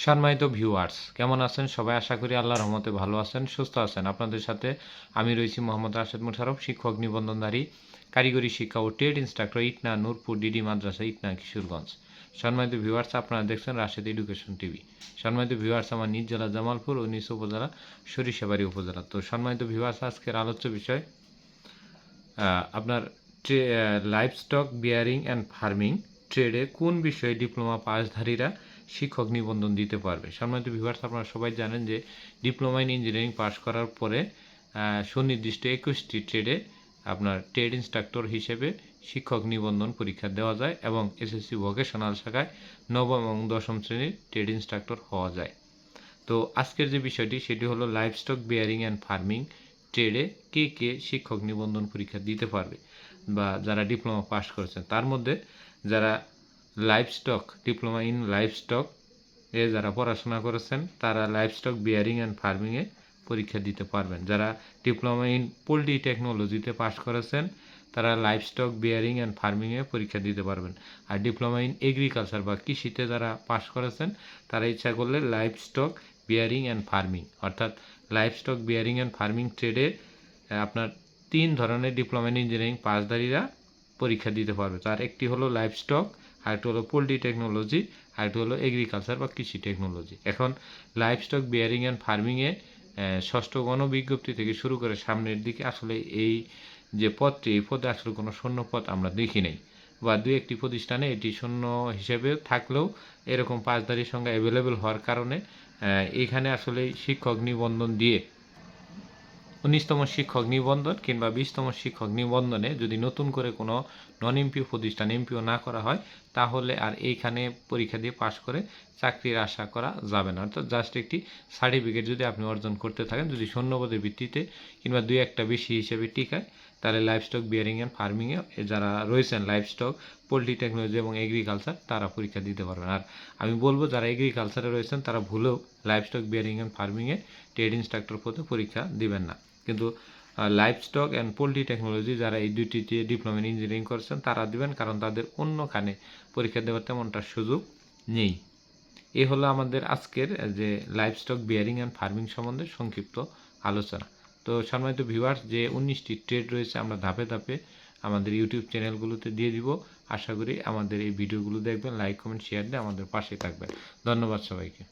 সম্মানিত ভিউয়ার্স, কেমন আছেন সবাই? আশা করি আল্লাহর রহমতে ভালো আছেন, সুস্থ আছেন। আপনাদের সাথে আমি রয়েছি মোহাম্মদ রাশেদ মোশাররফ, শিক্ষক নিবন্ধনধারী, কারিগরি শিক্ষা ও trade instructor, Itna Nurpur DD মাদ্রাসা, ইটনা কিশোরগঞ্জ। সম্মানিত ভিউয়ার্স, আপনারা দেখছেন রাশেদ এডুকেশন টিভি। সম্মানিত ভিউয়ার্স, আমার নিজ জেলা জামালপুর ও নিজ উপজেলা সরিষাবাড়ি উপজেলা। তো সম্মানিত ভিউয়ার্স, আজকের আলোচ্য বিষয় আপনার লাইভস্টক বিয়ারিং অ্যান্ড ফার্মিং ট্রেডে কোন বিষয়ে ডিপ্লোমা পাসধারীরা শিক্ষক নিবন্ধন দিতে পারবে। সম্মানিত ভিউয়ার্স, আপনারা সবাই জানেন যে ডিপ্লোমা ইন ইঞ্জিনিয়ারিং পাস করার পরে সুনির্দিষ্ট 21টি ট্রেডে আপনার ট্রেড ইনস্ট্রাক্টর হিসেবে শিক্ষক নিবন্ধন পরীক্ষা দেওয়া যায় এবং এসএসসি ভোকেশনাল শাখায় নবম এবং দশম শ্রেণীর ট্রেড ইনস্ট্রাক্টর হওয়া যায়। তো আজকের যে বিষয়টি সেটি হলো লাইভস্টক বিয়ারিং অ্যান্ড ফার্মিং ট্রেডে কে শিক্ষক নিবন্ধন পরীক্ষা দিতে পারবে বা যারা ডিপ্লোমা পাস করেছেন। তার মধ্যে যারা লাইভস্টক ডিপ্লোমা ইন লাইভস্টক এ যারা পড়াশোনা করেছেন তারা লাইভস্টক বিয়ারিং অ্যান্ড ফার্মিংয়ে পরীক্ষা দিতে পারবেন। যারা ডিপ্লোমা ইন পোল্ট্রি টেকনোলজিতে পাস করেছেন তারা লাইভস্টক বিয়ারিং অ্যান্ড ফার্মিংয়ে পরীক্ষা দিতে পারবেন। আর ডিপ্লোমা ইন এগ্রিকালচার বা কৃষিতে যারা পাস করেছেন তারা ইচ্ছা করলে লাইভস্টক বিয়ারিং অ্যান্ড ফার্মিং অর্থাৎ লাইভস্টক বিয়ারিং অ্যান্ড ফার্মিং ট্রেডে আপনার 3 ধরনের ডিপ্লোমা ইন ইঞ্জিনিয়ারিং পাসধারীরা পরীক্ষা দিতে পারবে। তার একটি হলো লাইভস্টক, আরেকটি হলো পোল্ট্রি টেকনোলজি, আরেকটি হলো এগ্রিকালচার বা কৃষি টেকনোলজি। এখন লাইভস্টক বিয়ারিং অ্যান্ড ফার্মিংয়ে ষষ্ঠ গণবিজ্ঞপ্তি থেকে শুরু করে সামনের দিকে আসলে এই যে পদটি, এই পদে আসলে কোনো শূন্য পদ আমরা দেখি নাই বা দুই একটি প্রতিষ্ঠানে এটি শূন্য হিসেবে থাকলেও এরকম পাসধারীর সংখ্যা অ্যাভেলেবেল হওয়ার কারণে এখানে আসলে শিক্ষক নিবন্ধন দিয়ে 19তম শিক্ষক নিবন্ধন কিংবা 20তম শিক্ষক নিবন্ধনে যদি নতুন করে কোনো নন এমপিও প্রতিষ্ঠান এমপিও না করা হয় তাহলে আর এইখানে পরীক্ষা দিয়ে পাশ করে চাকরির আশা করা যাবে না। অর্থাৎ জাস্ট একটি সার্টিফিকেট যদি আপনি অর্জন করতে থাকেন, যদি শূন্যপদের ভিত্তিতে কিংবা দুই একটা বেশি হিসেবে টিকায়, তাহলে লাইভস্টক বিয়ারিং অ্যান্ড ফার্মিংয়ে যারা রয়েছেন লাইভস্টক, পোল্ট্রি টেকনোলজি এবং এগ্রিকালচার তারা পরীক্ষা দিতে পারবেন। আর আমি বলবো যারা এগ্রিকালচারে রয়েছেন তারা ভুলেও লাইভস্টক বিয়ারিং অ্যান্ড ফার্মিংয়ে ট্রেড ইনস্ট্রাক্টর পদে পরীক্ষা দিবেন না। কিন্তু লাইভস্টক অ্যান্ড পোল্ট্রি টেকনোলজি যারা এই দুইটিতে ডিপ্লোমা ইন ইঞ্জিনিয়ারিং করেছেন তারা দিবেন, কারণ তাদের অন্যখানে পরীক্ষা দেওয়ার তেমনটা সুযোগ নেই। এই হলো আমাদের আজকের যে লাইভস্টক বিয়ারিং অ্যান্ড ফার্মিং সম্বন্ধে সংক্ষিপ্ত আলোচনা। তো সম্মানিত ভিউয়ার্স, যে 19টি ট্রেড রয়েছে আমরা ধাপে ধাপে আমাদের ইউটিউব চ্যানেলগুলোতে দিয়ে দিব। আশা করি আমাদের এই ভিডিওগুলো দেখবেন, লাইক কমেন্ট শেয়ার দিয়ে আমাদের পাশে থাকবেন। ধন্যবাদ সবাইকে।